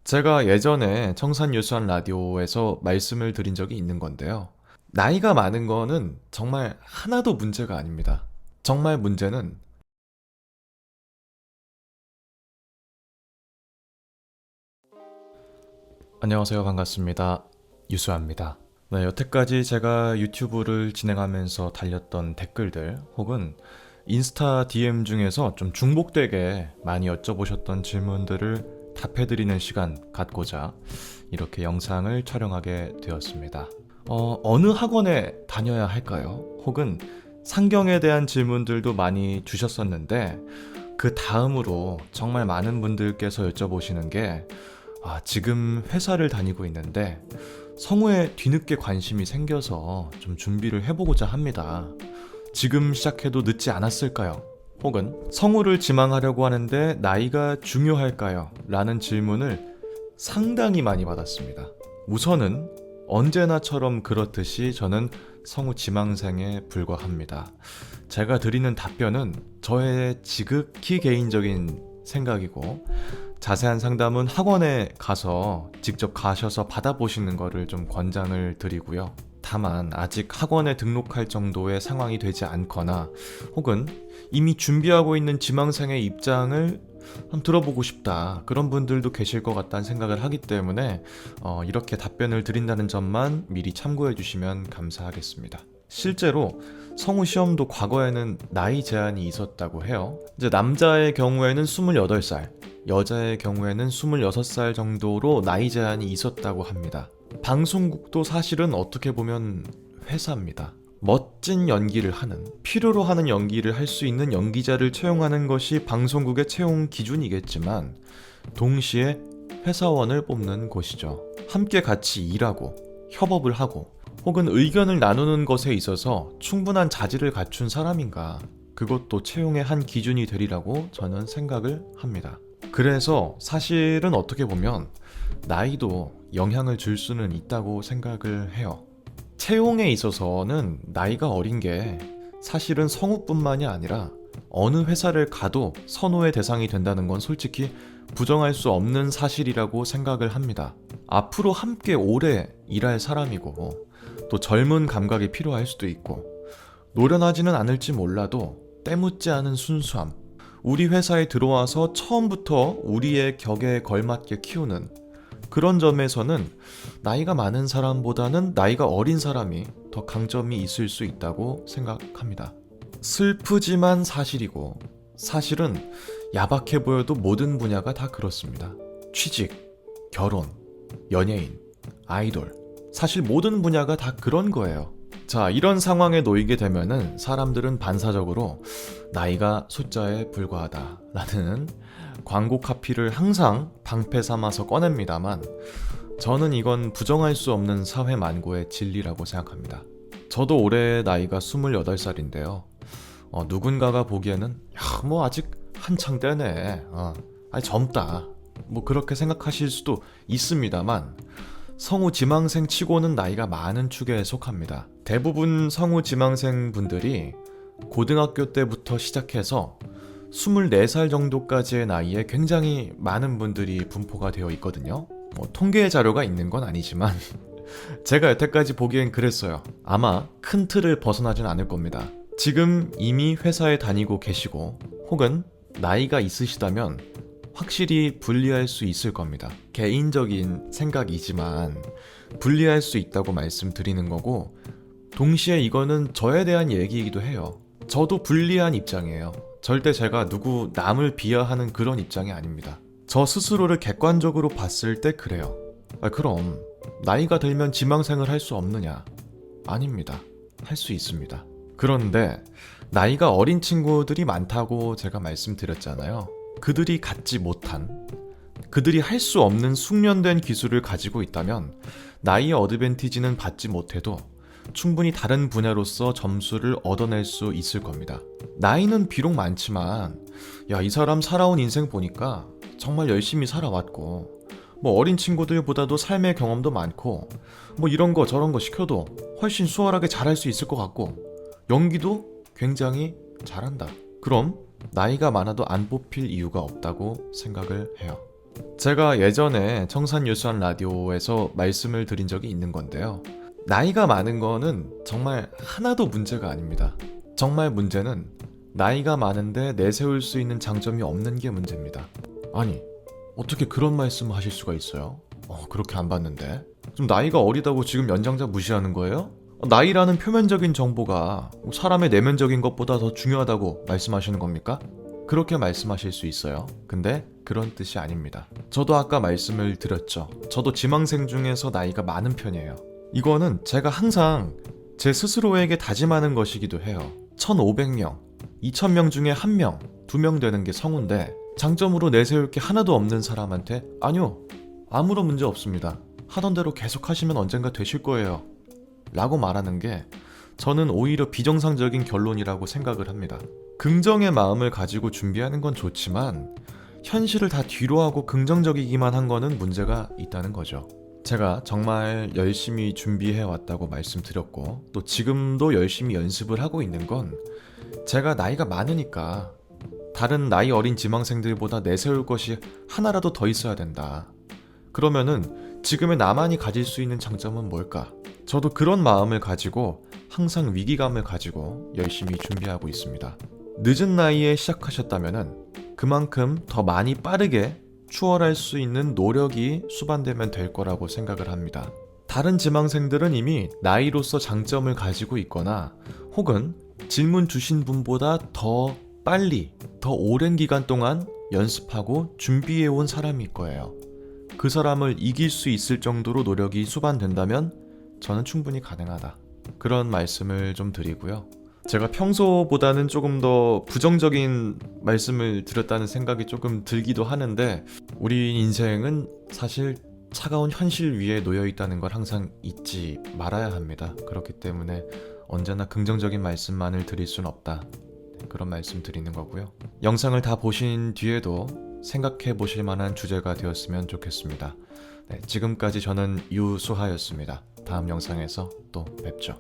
제가 예전에 청산유수한 라디오에서 말씀을 드린 적이 있는 건데요. 나이가 많은 거는 정말 하나도 문제가 아닙니다. 정말 문제는 안녕하세요. 반갑습니다. 유수아입니다. 네, 여태까지 제가 유튜브를 진행하면서 달렸던 댓글들 혹은 인스타 DM 중에서 좀 중복되게 많이 여쭤보셨던 질문들을 답해드리는 시간 갖고자 이렇게 영상을 촬영하게 되었습니다. 어느 학원에 다녀야 할까요? 혹은 상경에 대한 질문들도 많이 주셨었는데 그 다음으로 정말 많은 분들께서 여쭤보시는 게 지금 회사를 다니고 있는데 성우에 뒤늦게 관심이 생겨서 좀 준비를 해보고자 합니다. 지금 시작해도 늦지 않았을까요? 혹은 성우를 지망하려고 하는데 나이가 중요할까요? 라는 질문을 상당히 많이 받았습니다. 우선은 언제나처럼 그렇듯이 저는 성우 지망생에 불과합니다. 제가 드리는 답변은 저의 지극히 개인적인 생각이고 자세한 상담은 학원에 가서 직접 가셔서 받아보시는 거를 좀 권장을 드리고요. 다만 아직 학원에 등록할 정도의 상황이 되지 않거나 혹은 이미 준비하고 있는 지망생의 입장을 한번 들어보고 싶다, 그런 분들도 계실 것 같다는 생각을 하기 때문에 이렇게 답변을 드린다는 점만 미리 참고해 주시면 감사하겠습니다. 실제로 성우 시험도 과거에는 나이 제한이 있었다고 해요. 이제 남자의 경우에는 28살, 여자의 경우에는 26살 정도로 나이 제한이 있었다고 합니다. 방송국도 사실은 어떻게 보면 회사입니다. 멋진 연기를 하는, 필요로 하는 연기를 할 수 있는 연기자를 채용하는 것이 방송국의 채용 기준이겠지만 동시에 회사원을 뽑는 곳이죠. 함께 같이 일하고 협업을 하고 혹은 의견을 나누는 것에 있어서 충분한 자질을 갖춘 사람인가, 그것도 채용의 한 기준이 되리라고 저는 생각을 합니다. 그래서 사실은 어떻게 보면 나이도 영향을 줄 수는 있다고 생각을 해요. 채용에 있어서는 나이가 어린 게 사실은 성우뿐만이 아니라 어느 회사를 가도 선호의 대상이 된다는 건 솔직히 부정할 수 없는 사실이라고 생각을 합니다. 앞으로 함께 오래 일할 사람이고 또 젊은 감각이 필요할 수도 있고 노련하지는 않을지 몰라도 때묻지 않은 순수함, 우리 회사에 들어와서 처음부터 우리의 격에 걸맞게 키우는 그런 점에서는 나이가 많은 사람보다는 나이가 어린 사람이 더 강점이 있을 수 있다고 생각합니다. 슬프지만 사실이고, 사실은 야박해 보여도 모든 분야가 다 그렇습니다. 취직, 결혼, 연예인, 아이돌, 사실 모든 분야가 다 그런 거예요. 자, 이런 상황에 놓이게 되면은 사람들은 반사적으로 나이가 숫자에 불과하다라는 광고 카피를 항상 방패 삼아서 꺼냅니다만 저는 이건 부정할 수 없는 사회 만고의 진리라고 생각합니다. 저도 올해 나이가 28살인데요. 누군가가 보기에는 뭐 아직 한창 때네. 아니 젊다. 뭐 그렇게 생각하실 수도 있습니다만 성우 지망생 치고는 나이가 많은 축에 속합니다. 대부분 성우 지망생 분들이 고등학교 때부터 시작해서 24살 정도까지의 나이에 굉장히 많은 분들이 분포가 되어 있거든요. 뭐 통계 자료가 있는 건 아니지만 제가 여태까지 보기엔 그랬어요. 아마 큰 틀을 벗어나진 않을 겁니다. 지금 이미 회사에 다니고 계시고 혹은 나이가 있으시다면 확실히 분리할 수 있을 겁니다. 개인적인 생각이지만 분리할 수 있다고 말씀드리는 거고, 동시에 이거는 저에 대한 얘기이기도 해요. 저도 불리한 입장이에요. 절대 제가 누구 남을 비하하는 그런 입장이 아닙니다. 저 스스로를 객관적으로 봤을 때 그래요. 그럼 나이가 들면 지망생을 할 수 없느냐? 아닙니다. 할 수 있습니다. 그런데 나이가 어린 친구들이 많다고 제가 말씀드렸잖아요. 그들이 갖지 못한, 그들이 할 수 없는 숙련된 기술을 가지고 있다면 나이의 어드밴티지는 받지 못해도 충분히 다른 분야로서 점수를 얻어낼 수 있을 겁니다. 나이는 비록 많지만 이 사람 살아온 인생 보니까 정말 열심히 살아왔고 뭐 어린 친구들보다도 삶의 경험도 많고 뭐 이런 거 저런 거 시켜도 훨씬 수월하게 잘할 수 있을 것 같고 연기도 굉장히 잘한다. 그럼 나이가 많아도 안 뽑힐 이유가 없다고 생각을 해요. 제가 예전에 청산유수한 라디오에서 말씀을 드린 적이 있는 건데요. 나이가 많은 거는 정말 하나도 문제가 아닙니다. 정말 문제는 나이가 많은데 내세울 수 있는 장점이 없는 게 문제입니다. 아니, 어떻게 그런 말씀을 하실 수가 있어요? 그렇게 안 봤는데. 좀 나이가 어리다고 지금 연장자 무시하는 거예요? 나이라는 표면적인 정보가 사람의 내면적인 것보다 더 중요하다고 말씀하시는 겁니까? 그렇게 말씀하실 수 있어요. 근데 그런 뜻이 아닙니다. 저도 아까 말씀을 드렸죠. 저도 지망생 중에서 나이가 많은 편이에요. 이거는 제가 항상 제 스스로에게 다짐하는 것이기도 해요. 1500명, 2000명 중에 1명, 2명 되는 게 성우인데 장점으로 내세울 게 하나도 없는 사람한테 아니요, 아무런 문제 없습니다. 하던 대로 계속 하시면 언젠가 되실 거예요. 라고 말하는 게 저는 오히려 비정상적인 결론이라고 생각을 합니다. 긍정의 마음을 가지고 준비하는 건 좋지만 현실을 다 뒤로하고 긍정적이기만 한 거는 문제가 있다는 거죠. 제가 정말 열심히 준비해 왔다고 말씀드렸고 또 지금도 열심히 연습을 하고 있는 건 제가 나이가 많으니까 다른 나이 어린 지망생들보다 내세울 것이 하나라도 더 있어야 된다. 그러면은 지금의 나만이 가질 수 있는 장점은 뭘까? 저도 그런 마음을 가지고 항상 위기감을 가지고 열심히 준비하고 있습니다. 늦은 나이에 시작하셨다면은 그만큼 더 많이 빠르게 추월할 수 있는 노력이 수반되면 될 거라고 생각을 합니다. 다른 지망생들은 이미 나이로서 장점을 가지고 있거나 혹은 질문 주신 분보다 더 빨리, 더 오랜 기간 동안 연습하고 준비해온 사람일 거예요. 그 사람을 이길 수 있을 정도로 노력이 수반된다면 저는 충분히 가능하다. 그런 말씀을 좀 드리고요. 제가 평소보다는 조금 더 부정적인 말씀을 드렸다는 생각이 조금 들기도 하는데 우리 인생은 사실 차가운 현실 위에 놓여 있다는 걸 항상 잊지 말아야 합니다. 그렇기 때문에 언제나 긍정적인 말씀만을 드릴 순 없다. 그런 말씀 드리는 거고요. 영상을 다 보신 뒤에도 생각해 보실 만한 주제가 되었으면 좋겠습니다. 네, 지금까지 저는 유수하였습니다. 다음 영상에서 또 뵙죠.